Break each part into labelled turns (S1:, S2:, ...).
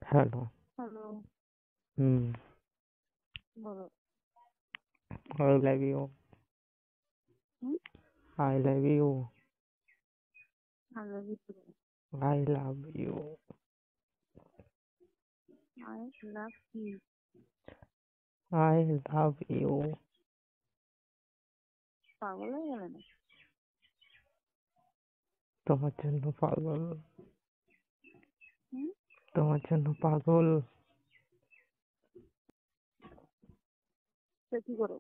S1: Hello.
S2: Hello,
S1: হুম।
S2: বলো।
S1: I love you.
S2: হুম?
S1: I love you.
S2: I love you too.
S1: I love you.
S2: I love you.
S1: I love you.
S2: পাগল হয়ে গেলে না?
S1: তোমার জন্য পাগল।
S2: হুম?
S1: তোমার জন্য পাগল।
S2: সে কি করো?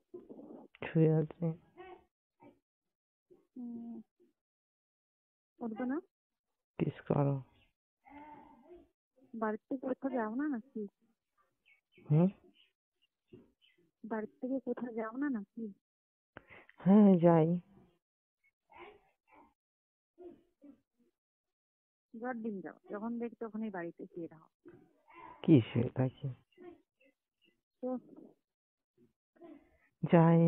S1: শুয়ে আছি।
S2: হুম, উঠবে না?
S1: কিস করো।
S2: বাড়ির থেকে কোথাও যাও না নাকি?
S1: হুম।
S2: বাড়ির থেকে কোথাও যাও না নাকি?
S1: হ্যাঁ, যাই।
S2: যত দিন যাও, যখন দেখি তখনই বাড়িতে শুয়ে থাকো।
S1: কি শুয়ে থাকি?
S2: তো
S1: যাই।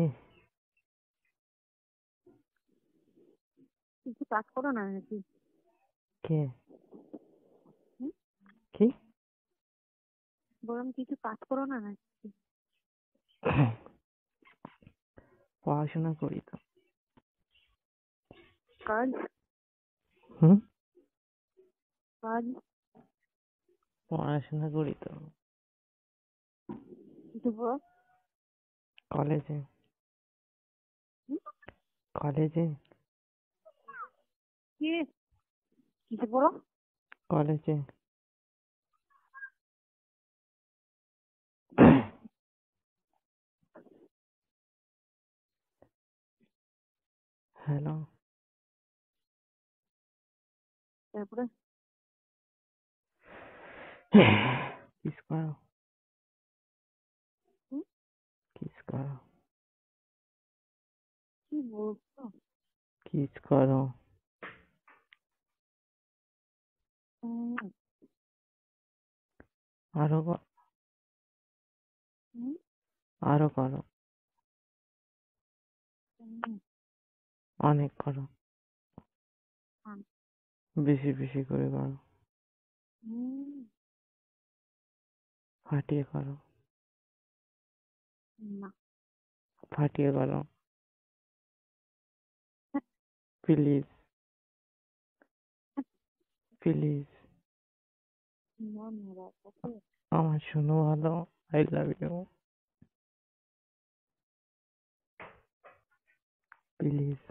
S2: কিছু কাজ করো না নাকি?
S1: কে?
S2: হুম?
S1: কি?
S2: বরং কিছু কাজ করো না নাকি?
S1: পড়াশোনা করি তো।
S2: কাজ
S1: হুম।
S2: কাজ
S1: পড়াশোনা করি তো।
S2: কিছু বলো।
S1: কলেজে।
S2: হুম?
S1: কলেজে।
S2: কি কিছু বলো?
S1: কলেজে। হ্যালো।
S2: তারপরে
S1: কিস করো।
S2: হুম?
S1: কিস করো।
S2: কি বলছো?
S1: কিস করো।
S2: হুম,
S1: আরো
S2: হুম,
S1: আরো করো।
S2: হুম,
S1: অনেক করো।
S2: হুম,
S1: বেশি বেশি করে করো।
S2: হুম,
S1: ফাটিয়ে করো।
S2: না।
S1: ফাটিয়ে করো। প্লিজ। প্লিজ।
S2: ধন্যবাদ। ওকে।
S1: আমার শোনো ভালো। I love you. প্লিজ।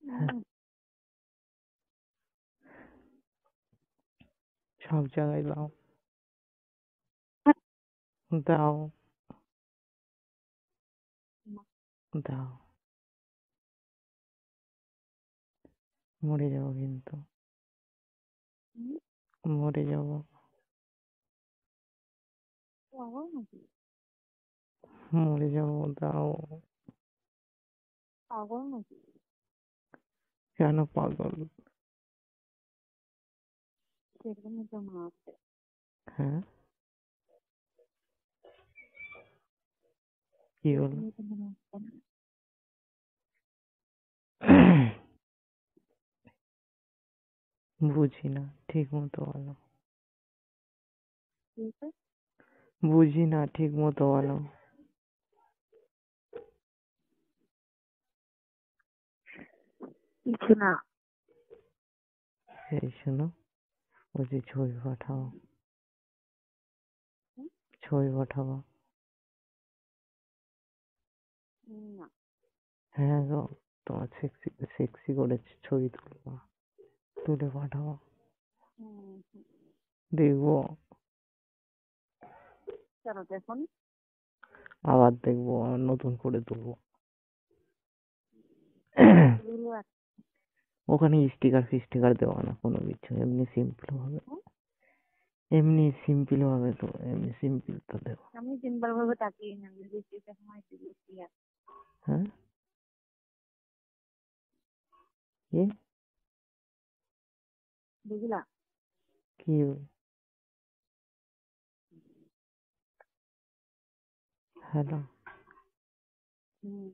S1: হ্যাঁ।
S2: হুম,
S1: সব জায়গায় দাও। দাও।
S2: না।
S1: দাও। মরে যাবো কিন্তু।
S2: হুম,
S1: মরে যাবো।
S2: পাগল নাকি?
S1: মরে যাবো, দাও।
S2: পাগল নাকি?
S1: কেন পাগল?
S2: সেরকমই তো মনে হচ্ছে।
S1: হ্যাঁ। কি হলো?
S2: সেরকমই তো মনে হচ্ছে না।
S1: বুঝি না ঠিক মতো বলো।
S2: কি হয়েছে?
S1: বুঝি না ঠিক মতো বলো।
S2: কিছু না।
S1: এই শোনো, বলছি ছবি পাঠাও।
S2: হুম,
S1: ছবি পাঠাবো।
S2: না।
S1: হ্যাঁ গো, তোমার সেক্সি সেক্সি করে ছবি তুলবো। তুলে পাঠাবো।
S2: হুম, হুম।
S1: দেখবো।
S2: কেন দেখুন?
S1: আবার দেখবো, আবার নতুন করে তুলবো।
S2: তুলো এক-
S1: ওখানে স্টিকার ফিস্টিকার দেবো না কোনো কিছু, এমনি সিম্পল ভাবে।
S2: হুম?
S1: এমনি সিম্পল ভাবে তো, এমনি সিম্পল তো দেবো।
S2: আমি তিনবার ভাবে তাকিয়ে না দেখি সময় দিল কি আর।
S1: হ্যাঁ। কি?
S2: বুঝলা?
S1: কি? হ্যালো।
S2: হুম।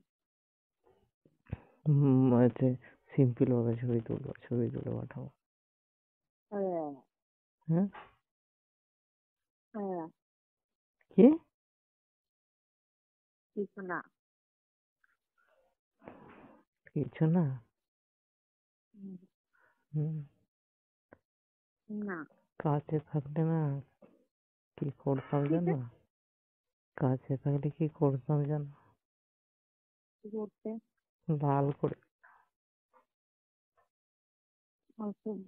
S1: হচ্ছে সিম্পল ভাবে ছবি তুলবো, ছবি তুলে পাঠাবো।
S2: হ্যাঁ,
S1: হ্যাঁ
S2: হ্যাঁ,
S1: কি
S2: কিছু না।
S1: কিছু না?
S2: হুম,
S1: হুম,
S2: না।
S1: কাছে থাকলে না কি করতাম
S2: কিসে?
S1: জানো? কাছে থাকলে কি করতাম জানো?
S2: কি করতে?
S1: লাল করে।
S2: অসভ্য।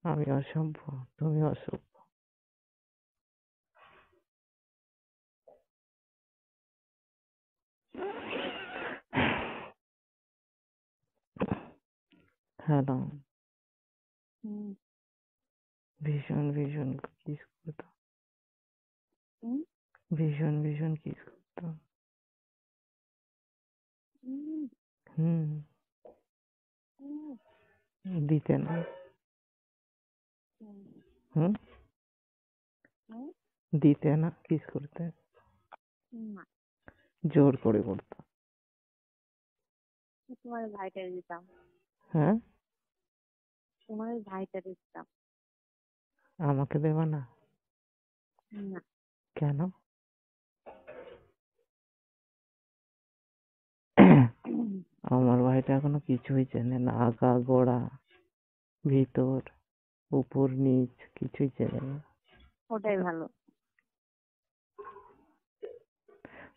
S1: আমি অসভ্য, তুমি অসভ্য। হ্যালো,
S2: হুম।
S1: ভীষণ ভীষণ কিস করতাম,
S2: হুম।
S1: ভীষণ ভীষণ কিস করতাম।
S2: হুম।
S1: হুম,
S2: হুম।
S1: দিতে না।
S2: হুম।
S1: হুম,
S2: হুম।
S1: দিতে না কিস করতে,
S2: না।
S1: জোর করে করতাম।
S2: তোমার ভাইটারে দিতাম।
S1: হ্যাঁ,
S2: তোমার ভাইটারে দিতাম।
S1: আমাকে দেবে না?
S2: না।
S1: কেন? আমার ভাইটা এখনো কিছুই চেনে না, আগা গোড়া ভিতর উপর নিচ কিছুই চেনে না।
S2: ওটাই ভালো।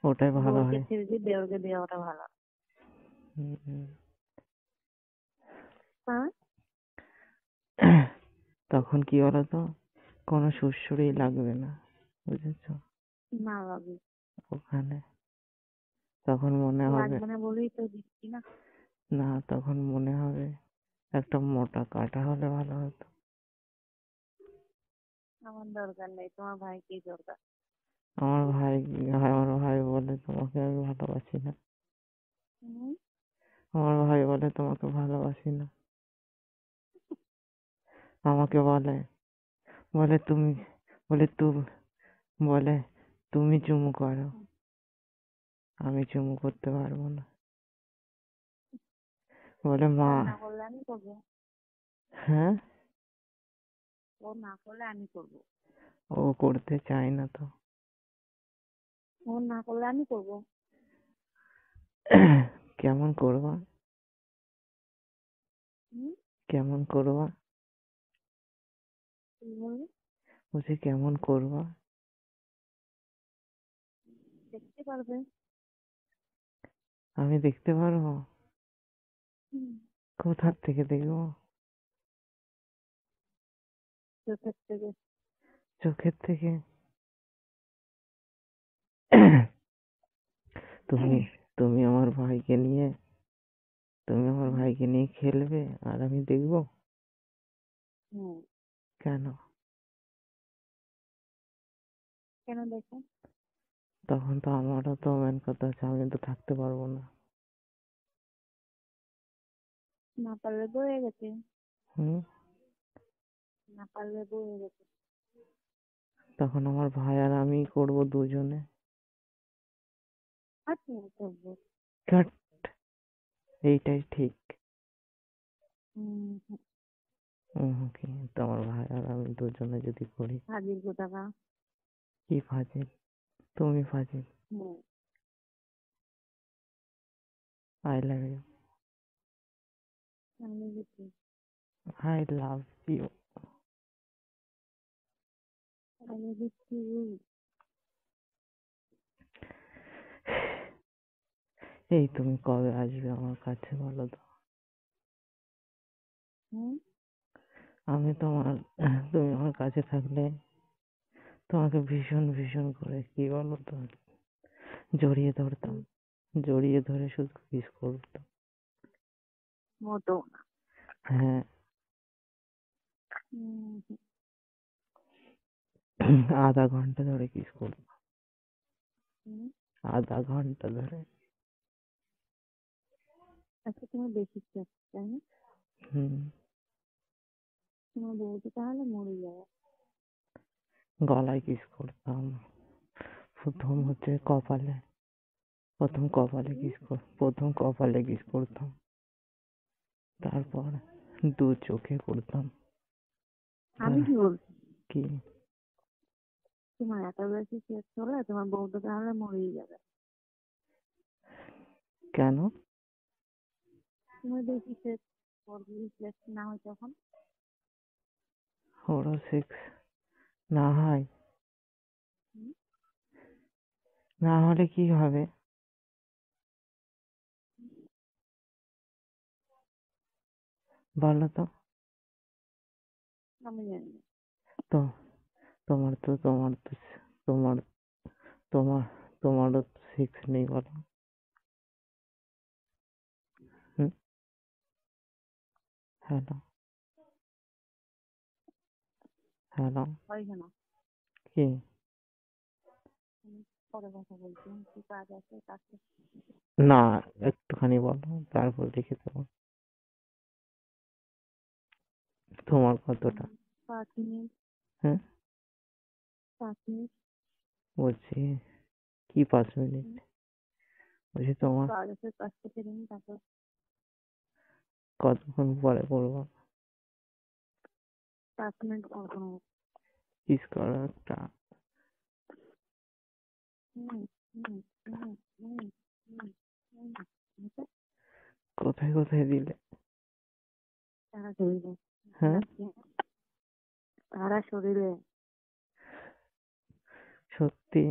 S1: ওটাই ভালো
S2: বউকে
S1: হয়।
S2: ছেড়ে দিয়ে দেওরকে দেওয়াটা ভালো।
S1: হুম, হুম।
S2: হ্যাঁ।
S1: তখন কি বলতো, কোনো সুড়সুড়ি লাগবে না, বুঝেছো?
S2: না বাবু,
S1: ওখানে তখন মনে হবে,
S2: লাগবে না বলেই তো দিচ্ছি না।
S1: না তখন মনে হবে একটা মোটা কাটা হলে ভালো হতো।
S2: আমার দরকার নেই, তোমার ভাইকেই দরকার।
S1: আমার ভাই বলে তোমাকে আমি ভালোবাসি না।
S2: হুম।
S1: আমার ভাই বলে তোমাকে ভালোবাসি না। আমাকে বলে, বলে তুমি, বলে তুমি, বলে তুমি চুমু করো, আমি চুমু করতে পারবো না। বলে মা।
S2: ও না করলে আমি করবো।
S1: হ্যাঁ,
S2: ও না করলে আমি করবো।
S1: ও করতে চায় না তো।
S2: ও না করলে আমি করবো।
S1: কেমন করবা?
S2: হুম।
S1: কেমন করবা?
S2: কি বলবো?
S1: বলছি কেমন করবা?
S2: দেখতে পারবে।
S1: আমি দেখতে পারবো?
S2: হুম।
S1: কোথার থেকে দেখবো?
S2: চোখের থেকে।
S1: চোখের থেকে? তুমি তুমি আমার ভাইকে নিয়ে, তুমি আমার
S2: হুম।
S1: ভাইকে নিয়ে খেলবে আর আমি দেখবো?
S2: হুম।
S1: কেন?
S2: কেন দেখো?
S1: তখন তো আমারও তো মেন কথা আছে, আমি তো থাকতে পারবো না।
S2: না পারলে বয়ে গেছে।
S1: হুম,
S2: না পারলে বয়ে গেছে।
S1: তখন আমার ভাই আর আমি করবো দুজনে।
S2: আর তুমি করবো।
S1: কাট, এইটাই ঠিক।
S2: হুম।
S1: কি তোমার ভাই আর আমি দুজনে যদি করি?
S2: হাজির কোথাকা।
S1: কি ফাজিল? তুমি ফাজিল।
S2: হুম।
S1: I love you.
S2: আমি বুঝি।
S1: I love you.
S2: আমি বুঝছি।
S1: এই তুমি কবে আসবে আমার কাছে বলো তো?
S2: হুম।
S1: আমি তোমার, তুমি আমার কাছে থাকলে তোমাকে ভীষণ ভীষণ করে কি বলো তো জড়িয়ে ধরতাম,
S2: হুম।
S1: জড়িয়ে ধরে শুধু কিস করতাম।
S2: মোটেও না।
S1: হ্যাঁ,
S2: হুম।
S1: আধা ঘন্টা ধরে কিস করতাম,
S2: হুম।
S1: আধা ঘন্টা ধরে।
S2: আচ্ছা, তুমি বেশি চাচ্ছ, তাই না?
S1: হুম,
S2: তোমার বউটি তাহলে মরে যাবে।
S1: গলায় কিস করতাম, প্রথম
S2: হুম।
S1: হচ্ছে কপালে, প্রথম কপালে
S2: হুম।
S1: কিস প্রথম কপালে কিস করতাম, তারপর দু চোখে করতাম,
S2: আমি কি বলছি?
S1: কি?
S2: তোমার এত বেশি সেক্স হলে তোমার বউ তো তাহলে মরেই যাবে।
S1: কেন?
S2: তুমি বেশি সেক্স করবে, সেক্স না হয় তখন।
S1: ওরা সেক্স না হয়,
S2: হুম?
S1: না হলে কি হবে? বলো তো।
S2: আমি জানি না।
S1: তো তোমার তো তোমার তো তোমার তোমার তোমারও তো সেক্স নেই বলো। হুম? Hello, hello.
S2: হয় না।
S1: কি?
S2: আমি পরে কথা বলছি, আমার কি কাজ আছে কাজটা।
S1: না, একটুখানি বলো, তারপর লিখে দেবো। তোমার কতটা?
S2: 5 মিনিট।
S1: হ্যাঁ,
S2: 5 মিনিট।
S1: বলছি কি 5 মিনিট?
S2: হুম,
S1: বলছি তোমার
S2: কাজ আছে, কাজটা সেরে নিই তারপর।
S1: কতক্ষণ পরে করবো?
S2: 5 মিনিট পর কোনো।
S1: কিস করো একটা।
S2: হুম, হুম, হুম, হুম, হুম, হুম। বুঝছো?
S1: কোথায় কোথায় দিলে?
S2: সারা শরীরে।
S1: হ্যাঁ,
S2: সারা শরীরে।
S1: সত্যি?